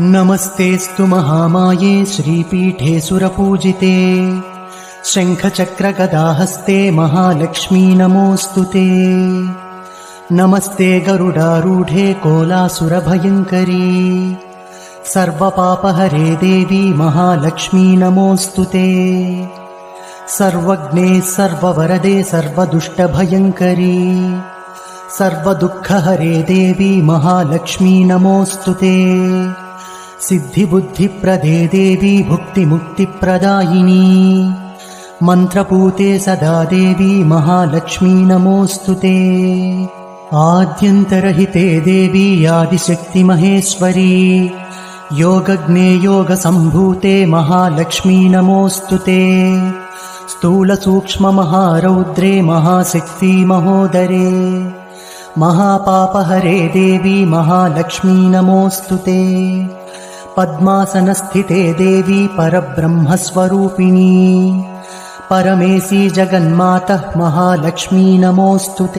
नमस्तेऽस्तु महामाये श्रीपीठे सुरपूजिते शङ्खचक्रगदाहस्ते महालक्ष्मी नमोऽस्तु ते। नमस्ते गरुडारूढे कोलासुरभयङ्करी सर्वपापहरे देवी महालक्ष्मी नमोऽस्तु ते। सर्वज्ञे सर्ववरदे सर्वदुष्टभयङ्करी सर्वदुःखहरे देवी महालक्ष्मी नमोऽस्तु ते। सिद्धिबुद्धिप्रदे देवी भुक्तिमुक्तिप्रदायिनी मन्त्रपूते सदा देवी महालक्ष्मी नमोऽस्तु ते। आद्यन्तरहिते देवी आदिशक्तिमहेश्वरी योगज्ञे योगसम्भूते महालक्ष्मी नमोऽस्तु ते। स्थूलसूक्ष्ममहारौद्रे महाशक्ति महोदरे महापापहरे देवी महालक्ष्मी नमोऽस्तु ते। पद्मासनस्थिते देवी परब्रह्मस्वरूपिणी परमेशी जगन्मातः महालक्ष्मी नमोऽस्तु ते।